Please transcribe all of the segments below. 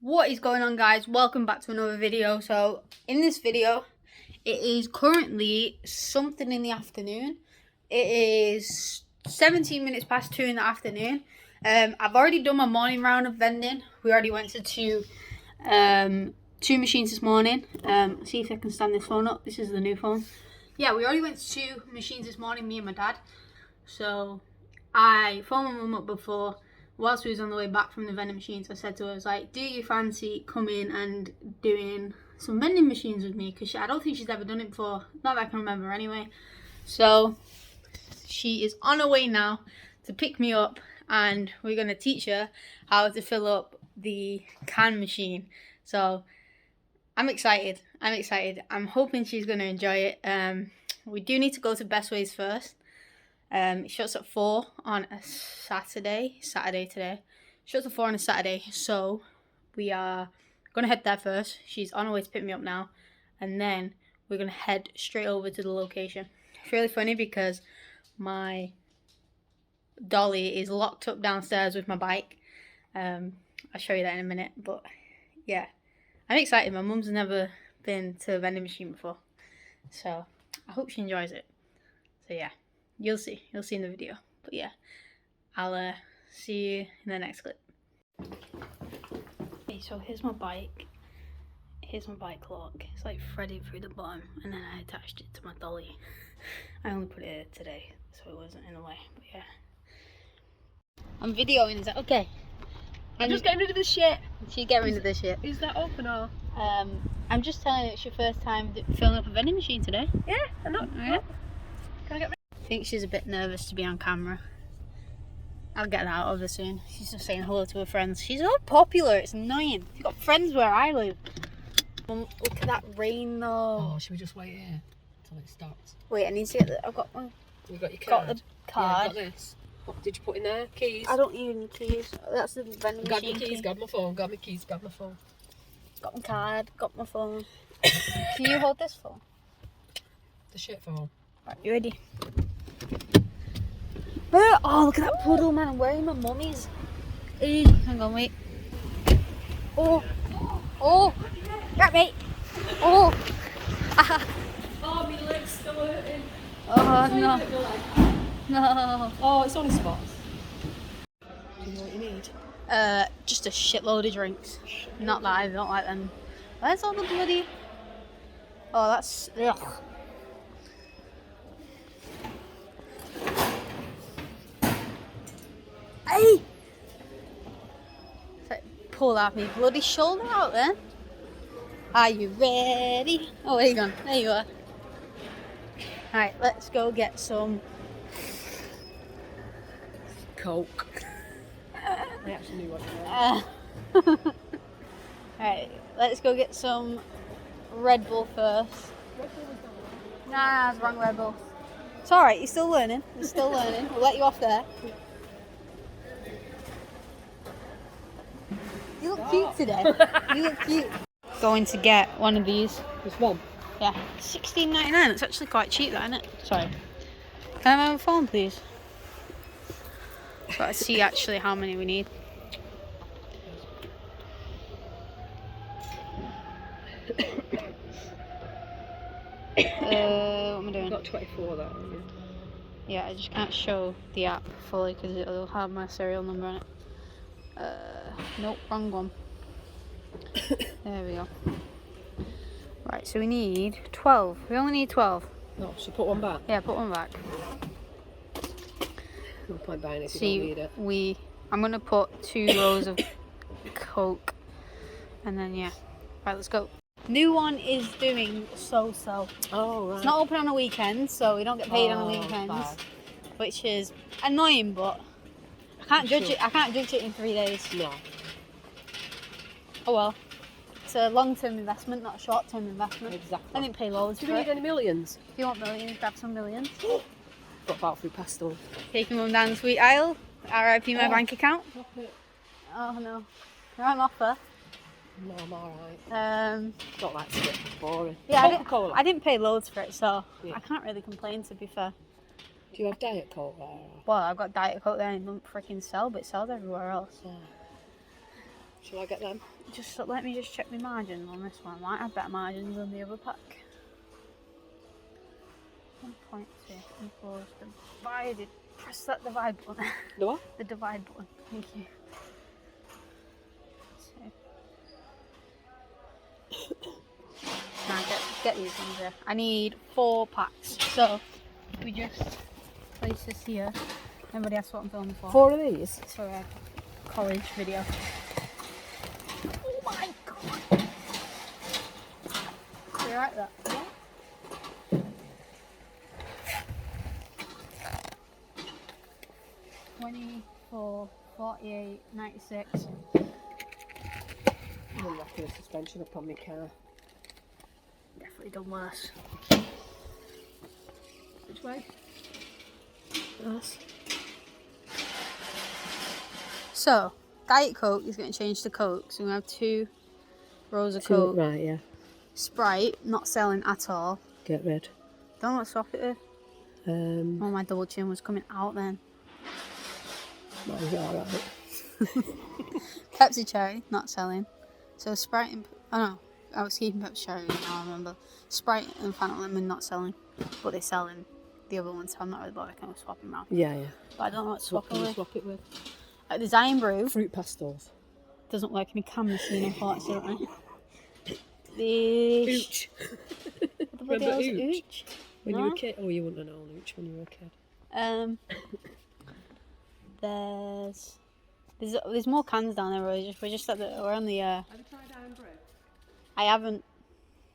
What is going on, guys? Welcome back to another video. So in this video, it is currently something in the afternoon. It is 17 minutes past 2 in the afternoon. I've already done my morning round of vending. We already went to two machines this morning. See if I can stand this phone up. This is the new phone. Yeah, we already went to two machines this morning, me and my dad. So I phoned my mum up before. Whilst we was on the way back from the vending machines, I said to her, I was like, do you fancy coming and doing some vending machines with me? Because I don't think she's ever done it before. Not that I can remember anyway. So she is on her way now to pick me up, and we're going to teach her how to fill up the can machine. So I'm excited. I'm hoping she's going to enjoy it. We do need to go to Best Ways first. It shuts at 4 on a Saturday today. Shuts at 4 on a Saturday, so we are going to head there first. She's on her way to pick me up now, and then we're going to head straight over to the location. It's really funny because my dolly is locked up downstairs with my bike. I'll show you that in a minute, but yeah, I'm excited. My mum's never been to a vending machine before, so I hope she enjoys it. So yeah. You'll see in the video. But yeah, I'll see you in the next clip. Okay, so here's my bike. Here's my bike lock. It's like threaded through the bottom, and then I attached it to my dolly. I only put it here today, so it wasn't in the way. But yeah, I'm videoing. Is that okay? I'm just getting rid of this shit. She's getting rid of this shit. Is that open or? I'm just telling you, it's your first time filling up a vending machine today. Yeah, I'm not. Yeah. Can I get rid? I think she's a bit nervous to be on camera. I'll get that out of her soon. She's just saying hello to her friends. She's so popular, it's annoying. She's got friends where I live. Look at that rain though. Oh, should we just wait here until it stops? Wait, I need to get the... I've got one. You got your card? Got the card. Yeah, got this. What did you put in there? Keys? I don't need any keys. That's the vending Got machine my keys, key. got my phone, got my keys, got my phone. Got my card, got my phone. Can you hold this phone? The shit phone. Right, you ready? Oh, look at that puddle, man. I'm wearing my mummy's. Hang on, wait. Oh, grab me. Oh, Oh, my leg's still hurting. oh no. No. Oh, it's only spots. Do you know what you need? Just a shitload of drinks. Not that I don't like them. Where's all the bloody... Oh, that's... Ugh. Hey! So pull out my bloody shoulder out then. Are you ready? Oh, where you gone? There you are. Alright, let's go get some... Coke. I actually knew what it was. Alright, let's go get some Red Bull first. Nah, it's wrong Red Bull. It's alright, you're still learning. We'll let you off there. You look cute today. You look cute. Going to get one of these. Just one? Yeah, $16.99. It's actually quite cheap, that, isn't it? Sorry. Can I have a phone, please? Got to see actually how many we need. What am I doing? Got 24 that one. Yeah, I just can't show the app fully because it'll have my serial number on it. Nope, wrong one. There we go. Right, so we need 12. We only need 12. No, so put one back. Yeah, put one back. No point buying it if you don't need it. I'm gonna put 2 rows of Coke, and then yeah. Right, let's go. New one is doing so. Oh right. It's not open on the weekends, so we don't get paid on the weekends, bad. which is annoying. But I can't judge it. I can't judge it in 3 days. No. Oh well. It's a long-term investment, not a short-term investment. Exactly. I didn't pay loads Do for you it. need any millions? If you want millions, grab some millions. Got about through pastel. Taking them down the sweet aisle. RIP my bank account. Oh no. They're on offer. No, I'm alright. Don't like to get boring. Yeah, Coca-Cola. I didn't pay loads for it, so Yeah. I can't really complain, to be fair. Do you have Diet Coke there? Well, I've got Diet Coke there and it doesn't freaking sell, but it sells everywhere else. Yeah. Shall I get them? Just let me just check my margins on this one. I might have better margins than the other pack. 1.2 equals divided. Press that divide button. The what? The divide button. Thank you. Now get these ones here. I need 4 packs. So we just place this here. Everybody asks what I'm filming for. 4 of these? It's for a college video. Oh my god! You like that? Yeah. 24, 48, 96. I'm racking a suspension up on my car. Definitely done worse. Which way? Yes. So, Diet Coke is going to change to Coke. So, we have 2 rows of Coke. Right, yeah. Sprite, not selling at all. Get rid. Don't know what to swap it with. Oh, my double chin was coming out then. Mine's alright. Pepsi Cherry, not selling. So, Sprite and... Oh, no. I was keeping Pepsi Cherry, now I remember. Sprite and Fanta Lemon not selling. But they're selling the other ones, so I'm not really bothered. I can swap them around. Yeah, yeah. But I don't know what to swap What can it you with. swap it with? There's Iron Brew. Fruit pastels. Doesn't work in a can machine, unfortunately. The... Ooch. What the bloody hell's Ooch? When No? you were a kid? Oh, you wouldn't have known Ooch when you were a kid. There's more cans down there. We're just at the... We're on the... Have you tried Iron Brew? I haven't...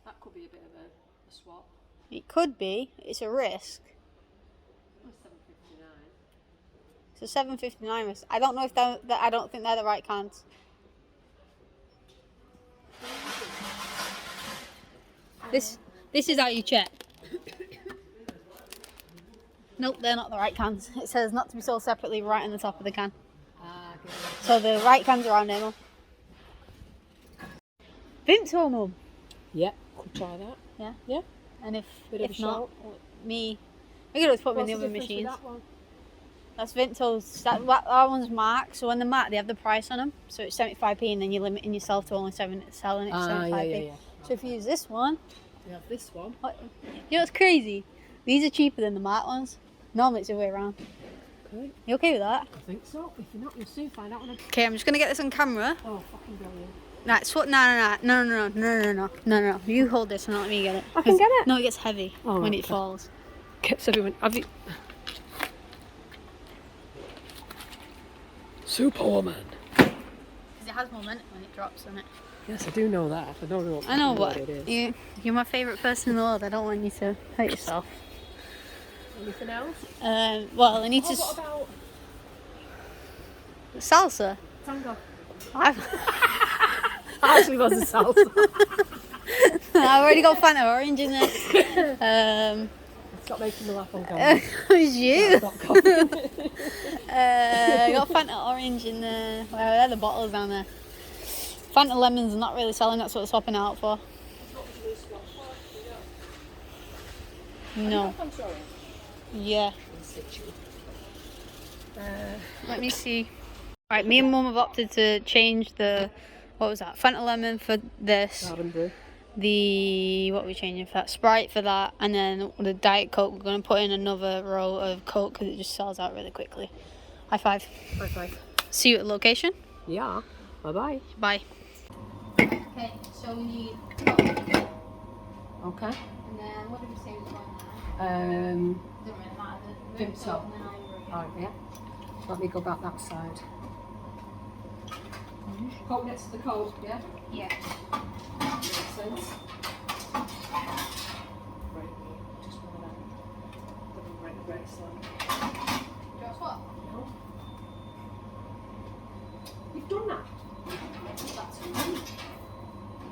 That could be a bit of a swap. It could be. It's a risk. It's So $7.59 risk. I don't know if I don't think they're the right cans. This is how you check. Nope, they're not the right cans. It says not to be sold separately right on the top of the can. Ah, good. So the right cans are on there, Mum. Vimto, Mum. Yep, could try that. Yeah. Yeah. And if Bit of a not, shout. we could always put them in the other machines. That's Vinto's. That one's marked. So when they're marked, they have the price on them. So it's 75p, and then you're limiting yourself to only selling it for 75p. Yeah. So if you use this one, We have this one. you know what's crazy? These are cheaper than the marked ones. Normally it's the way around. Okay. You okay with that? I think so. If you're not, you'll soon find out when I... Okay, I'm just gonna get this on camera. Oh, fucking brilliant. Right, so no. You hold this and not let me get it. I can get it. No, it gets heavy Oh, when right, it okay. falls. Keeps everyone... Have you... Superwoman. Because it has momentum when it drops, doesn't it? Yes, I do know that. I don't know. I know what what. it is. You're my favourite person in the world. I don't want you to hurt yourself. Anything else? Well, I need to... What about... Salsa. Tango. I've Actually, was a salsa. already got Fanta Orange in there. Stop making me laugh on camera. It was you. Stop coughing. I got Fanta Orange in there. Well, they're the bottles down there. Fanta Lemon's not really selling. That's what they're swapping out for. No. Yeah. Let me see. Right, me and Mum have opted to change the, what was that? Fanta Lemon for this. Iron Brew. What are we changing for that? Sprite for that, and then the Diet Coke. We're going to put in another row of Coke because it just sells out really quickly. High five. High five. See you at the location. Yeah. Bye-bye. Bye. Okay, so we need Coke. Okay. And then what did we say was going on? Doesn't really matter. Vimto. And then Iron Brew. Alright, yeah. Let me go back that side. Coke next to the Coke, yeah? Yeah. Makes sense. Right, just one of them. Right, slide. Just what? No. You've done that? That's me.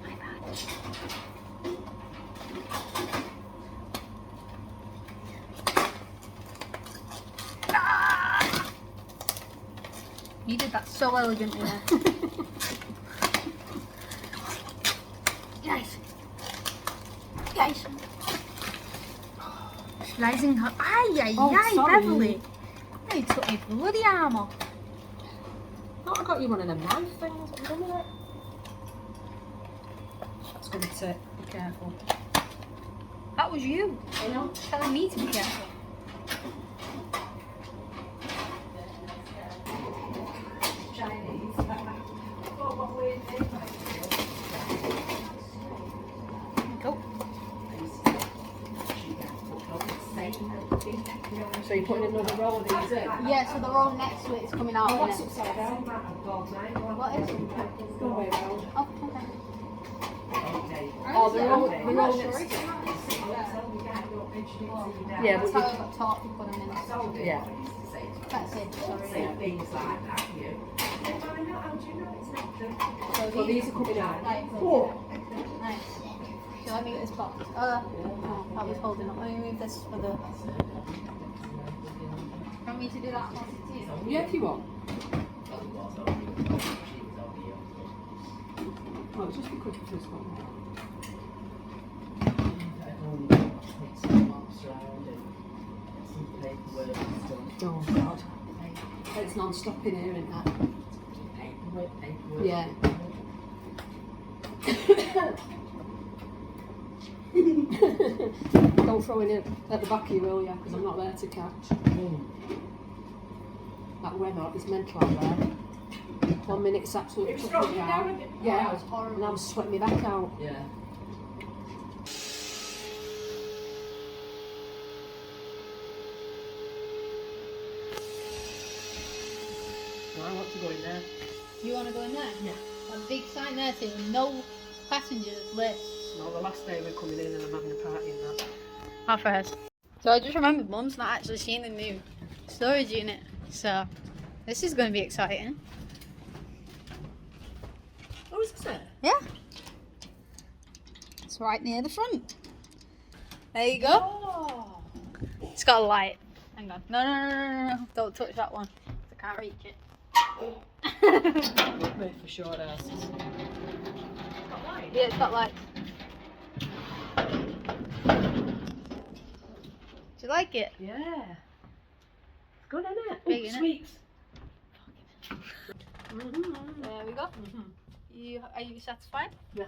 My bad. You did that so elegantly there. Guys. Slicing her. Ay, sorry. Beverly. They took me bloody arm off. Oh, I got you one of them knife things. What have you done with it? That's going to tip. Be careful. That was you. I know. Telling me to be careful. Chinese. Go. So you're putting another roll of these in? Yeah, so the roll next to it is coming out. Oh, isn't that's it? upside down. What is it? Go away round. Oh, okay. Oh, the roll next to Yeah, That's but how I got taught to put them in. yeah. That's it. Sorry. So So these are coming out. Right, Oh. nice. So let me get this box. Oh, that was holding up. Let me move this for the. Want me to do that one too? Yeah, if you want. Oh, just be quick for this one. Oh God. It's non-stop in here, isn't it? Yeah. Don't throw it at the back of you, will you? Because I'm not there to catch. That weather is mental out there. 1 minute it's absolutely chucking down. Yeah, and I'm sweating my back out. Yeah. No, I want to go in there. You want to go in there? Yeah. A big sign there saying no passengers list. No, the last day we're coming in and I'm having a party in that. How fast? So I just remembered Mum's not actually seen the new storage unit. So this is going to be exciting. Oh, is this it? Yeah. It's right near the front. There you go. Oh! It's got a light. Hang on. No. Don't touch that one. I can't reach it. Made for short asses. Yeah, it's got lights. Do you like it? Yeah. Good, isn't it? Big, Ooh, innit? sweets. There we go. Are you satisfied? Yeah.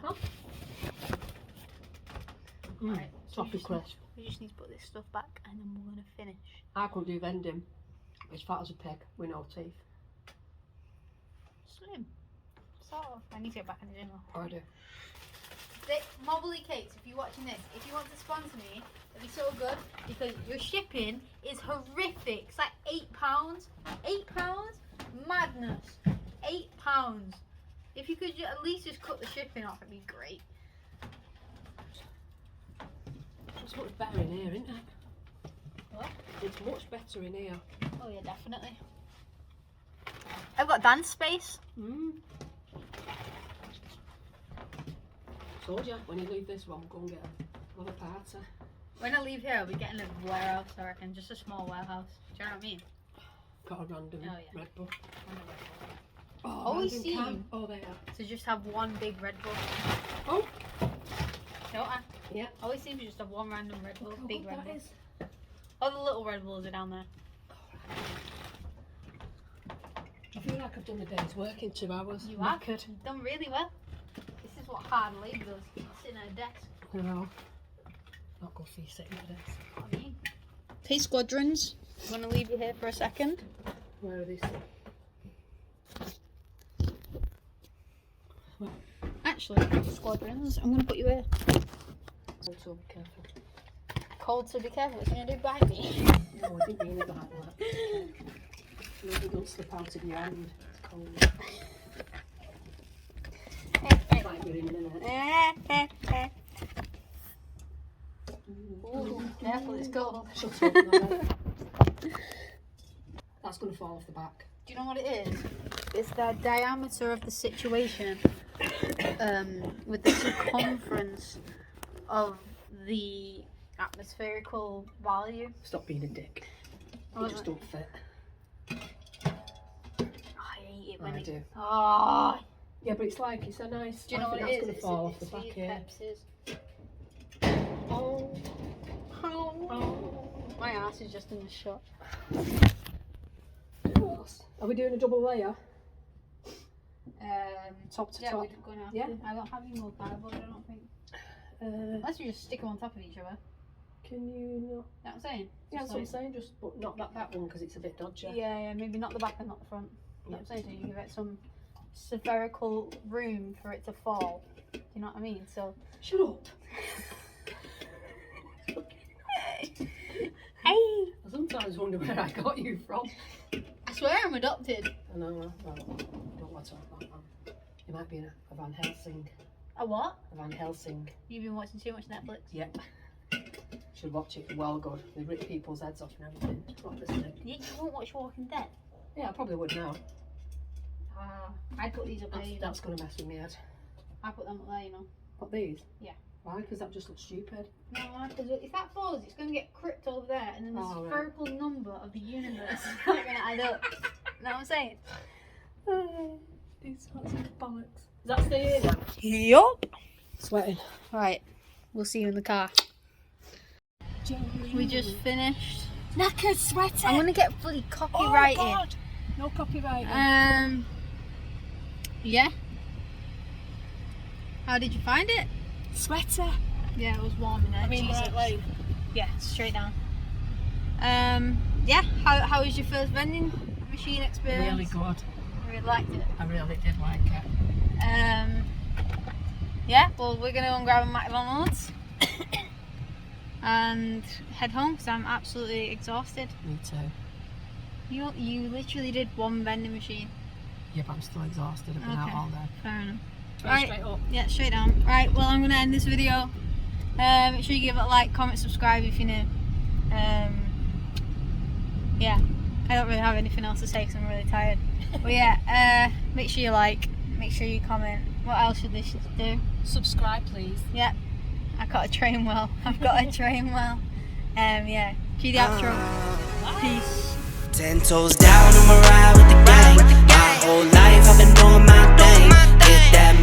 Right. Toffee crisp. We just need to put this stuff back and then we're going to finish. I couldn't do vending. As fat as a pig with no teeth. Slim. Sort of. I need to get back in the gym. I do. Mobbly Cakes, if you're watching this, if you want to sponsor me, it'd be so good because your shipping is horrific. It's like £8. £8? Madness. £8. If you could at least just cut the shipping off, it'd be great. It's much better in here, isn't it? What? It's much better in here. Oh yeah, definitely. I've got dance space. Told you, when you leave this one, go and get another party. When I leave here, I'll be getting a warehouse, I reckon. Just a small warehouse. Do you know what I mean? Got a random Oh, yeah. Red Bull. Oh, Always random seem can. Oh, they are. to just have one big Red Bull. Oh, Don't I? yeah. Always seem to just have one random Red Bull, Look how big good Red that Bull. is. All the little Red Bulls are down there. I feel like I've done a day's work in 2 hours. You have. Knackered. You've done really well. This is what hard labour does. Sitting at a desk. I know. Not good for you sitting at a desk. What I mean. Hey Squadrons, I'm going to leave you here for a second. Where are these? Actually, Squadrons, I'm going to put you here. Also, be careful. Cold, so be careful. What's going to do by me? No, I didn't mean it like that. Maybe don't slip out of your hand. It's cold. It's like you're in a minute. Ooh, careful, it's cold. Shut up. That's going to fall off the back. Do you know what it is? It's the diameter of the situation with the circumference of the atmospherical value. Stop being a dick. Oh, You just don't fit. I hate it when I it... do. Oh, Yeah, but it's like, it's a nice... do you know what it is? That's going to fall off the back these here. Pepsis. Oh. My ass is just in the shot. Are we doing a double layer? Top to yeah, top. we're going to have Yeah. to. I don't have any more cardboard, I don't think. Unless we just stick them on top of each other. Can you not? You know what I'm saying? Yeah, that's Just what I'm like- saying. Just but not that one because it's a bit dodgy. Yeah, maybe not the back and not the front. You know what I'm saying? So you give it some spherical room for it to fall. Do you know what I mean? So. Shut up. Hey! I sometimes wonder where I got you from. I swear I'm adopted. I know. Well, I don't want to talk about that. You might be a Van Helsing. A what? A Van Helsing. You've been watching too much Netflix. Yep. Should watch it. Well, good. They rip people's heads off and everything. Obviously. You won't watch Walking Dead? Yeah, I probably would now. I'd put these up there, you know. That's going to mess with me head. I put them up there, you know. What, these? Yeah. Why? Because that just looks stupid. No, because if that falls, it's going to get crypt over there, and then the Oh, right. spherical number of the universe is not going to add up. Know what I'm saying? These sorts of bollocks. Is that stay here now? Yup. Sweating. Right, we'll see you in the car. We just finished. Knackered, sweating. I'm going to get bloody copyrighted. Oh, God. No copyright. Yeah. How did you find it? Sweater. Yeah, it was warm in there. I mean, Jesus. right way. Yeah, straight down. Yeah. How was your first vending machine experience? Really good. I really liked it. I really did like it. Yeah. Well, we're gonna go and grab a McDonald's and head home because I'm absolutely exhausted. Me too. You literally did one vending machine. Yeah, but I'm still exhausted. I've been out all day. Fair enough. Right. Straight up. Yeah, straight down. Right, well, I'm going to end this video. Make sure you give it a like, comment, subscribe if you're new. Yeah, I don't really have anything else to say because I'm really tired. But yeah, make sure you like, make sure you comment. What else should this do? Subscribe, please. Yeah, I've got to train well. I've got to train well. Yeah, cue the outro. Peace. 10 toes down, I'ma ride with the gang. My whole life I've been doing my thing. Hit that